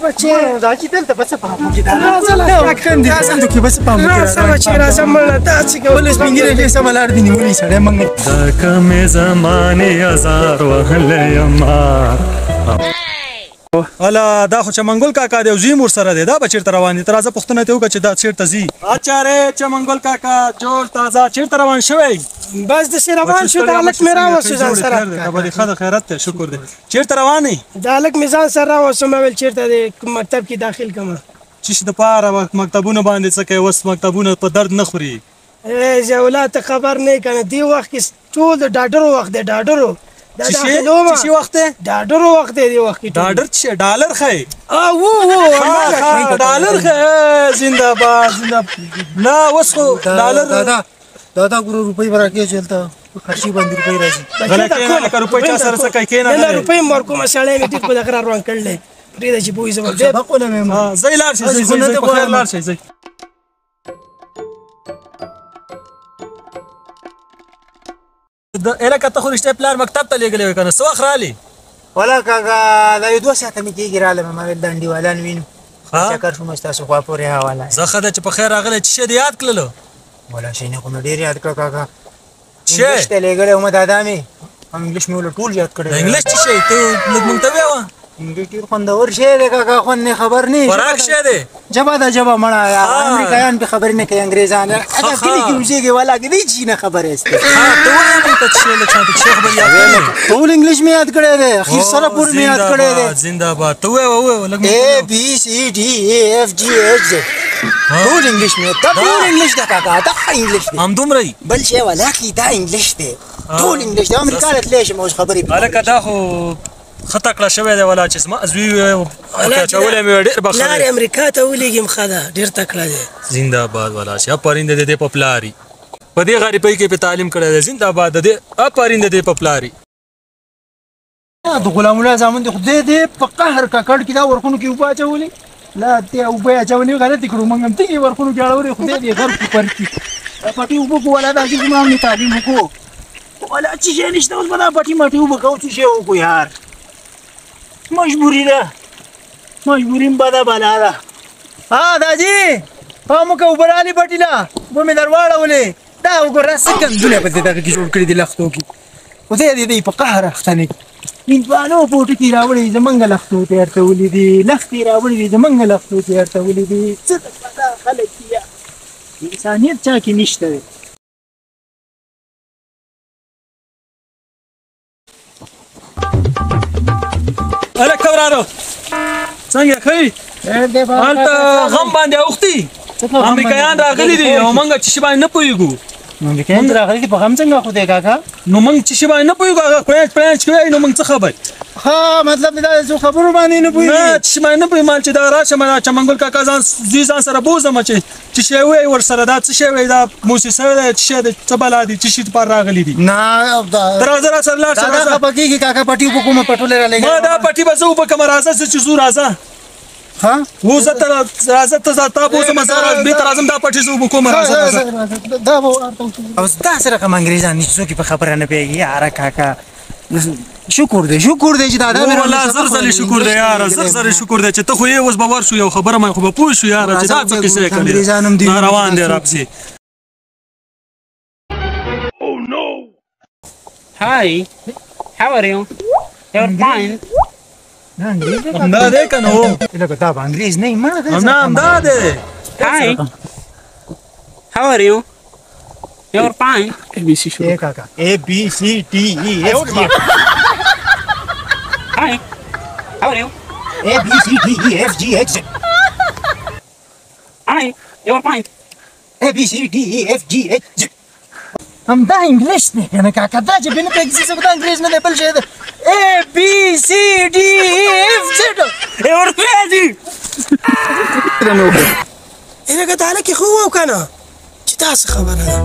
بچې دا چې دلته بس په موږ دا راځه لا کندې راځم ته بس په موږ سم چې راځم مړه دا چې ولې سپینګیره دې سم لار دي نیولې سړی منګ دا کمې زمانې هزار وهلی یما الا دا خو چمنګل کاکا دی او زوی مور سره دی دا به چېرته روان دي ته راځه پوښتنه دې وکړه چې دا چېرته ځي اچاره چمنګل کاکا جوړ تازه چېرته روان شوی بس داسې روان شو دا هلک مې راوستو ځان سره خبرې ښه ده خیرت دی شکر دی چېرته روان یې دا هلک مې ځان سره راوستو ما ویل چېرته دی مکتب کې داخل کړم چې دپاره مکتبونه باندې څه کوي اوس مکتبونه په درد نه خوري زولا ته خبر نه کنه دی وخت کې ټول د ډاډرو وخت دی ډاډرو څه شي وخت دی ډاډرو وخت دی وخت کې ډاډر څه ډالر ښایي او ډالر ښایي زنده باد زنده نه اوس خو ډالر دا ګورو روپۍ به راکړې چلته خرچي باندې روپۍ راځي غله کېنه لکه روپۍ چا سره څه کوي کېنه نه روپۍ مې ورکومه سړی مې ټیک په دغه روان کړلی پرېږده چې پوه زما سبقونه مې ځئ لاړ شئ ځئ په خیر لاړ شئ ځئ الکه ته خو رښتیا پلار مکتب ته لېږلی وې که نه څه وخت رالې ولا کاکا دا یو 2 ساعته مې کېږي رالم ما ویل دا انډیوالان وینو چکر شوم ستاسو خوا پورې حواله زه ښه ده چې په خیر راغلی څه شی دې یاد کړلو ولا شي نه خو مې ډېر یاد کړه کاکا شی انګلیش ته لېږلی وم دادا مې انګلیش مې ولې ټول یاد کړی د انګلیش څه شی ته لږ مونږ ته ووایه انګلیش ډېر خوندور شی دی کاکا خوند نه خبر نه خوراک شی دی جبه دا جبه مړه امریکایان به خبرې نه کوي انګریزان هغه کلي کې اوسېږي والا کې چی نه خبرې است ته وایه مونږ ته څه له چا ته څه خبر یاد کړې ټول انګلیش مې یاد کړی دی اخیر سره پورې مې یاد کړی دی زنده باد ته وایه لږ A B C D E F G H Z ټول انګلیش مې دا ټول انګلیش دا کاکا دا انګلیش دی همدومره یي بل شی ولا کې دا انګلیش دی ټول انګلیش دی امریکا ته تللی شم اوس خبرې هلکه دا خو ښه تکړه شوی دی ولا چې زما زوی اچولی مې ډېر بخښلی پلار یې امریکا ته ولېږم ښه ده ډېر تکړه دی زنده باد ولا چې افرین د دې په پلار یي په دې غریبۍ کې پې تعلیم کړی دی زنده باد د دې افرین د دې په پلار یي د غلام الله زامن د خدای دې په قهر ککړ کې دا ورخونو کې اوبه اچولې لا ته اوبه اچولې غلطي کړو موږ هم ته ورخونو کې اړولې خدای دې غر کې پرتي پټي اوبه کو ولا دا چې زما هم تعلیم وکړو ولا چې شي نشته اوس به دا پټي مټي اوبه کوو چې شی وکړو یار مجبوري ده مجبوري بده بلا ده داجي پام وکړه اوبه رالې پټي له اوبه مې در واړولې دا وګوره څه کندونه په دې دغه کې جوړ کړي دي لښتو کې خدای دې په قهر اخته نه هندوانو پوټو کې راوړي زمونږ لښتو ته ارتولي دي لښتې راوړي دي زمونږ لښتو ته ارتولي دي څه دا خلک دي انسانیت چا کې نشته دی هلکه وراره څنګه ښه یې هلته غم باندې اوښتي امریکایان راغلي دي او موږ چې شي باندې نه پوهېږو امریکایان راغلي دي په غم څنګه خدای کاکا نو موږ چې شي باندې نه پوهېږو هغه پړانچ کوي نو موږ څه خبر ها مطلب دا څو خبرو باندې نه پوهېږي نه چې شي باندې نه پوهېږم چې دا راشم چمنګل کاکا زوی ځان سره بوځم چې شی وایي ورسره دا څه شی وایي دا موسسه ده چې شی ده څه بلا دي چې شي دپاره راغلي دي نه ته راځه راسره لاړ شه دا خفه کېږي کاکا پټي اوبه کومه پټولې رالېږي ما دا پټي به زه اوبه کړم راځه زه چې ځو راځه ها وزه ته راځه ته تا بوځم زه بېرته راځم دا پټي زه اوبه کوم راځه دا او داسې رقم انګریزان دي چې څوک یې په خبره نه پوهېږي یاره کاکا شکر دی چې دادا مې والله زر زر شکر دی یاره زر زر شکر دی چې ته خو یې اوس به ورشو یو خبره مې خو به پوه شو یاره چې دا څه کیسه یې کړې ناروان دی راپسې Hi, how are you? You're fine. همدا دی که نه هو لکه دا به انګریز نه نه همدا دی Hi, how are you? You're fine. ABC شروع کاکا A B C D E F G Hi, how are you? A B C D E F G H Hi, you're fine. A B C D E F G H همدا انګلیش دی کنه کاکا دا چې بنه پکې څه دا انګلیش نه دی بل شی دی A B C D E F Z You're crazy. هلکه دا هلک یې ښه وو که نه چې دا څه خبره ده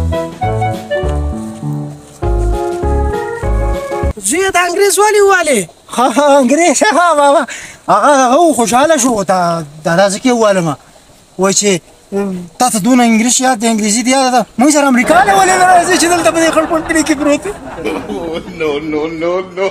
زویه د انګریز ولې ووالې ها انګریز ها بابا هغه خوشحاله شو دا ځکه یې ووالم وایي چې تا ته دونه انګلیش یاد دی انګریزي دی یاده ده موږ سره امریکا له ولې نه راځي چې دلته په دې خړ پړ کې پروت No, no, no, no.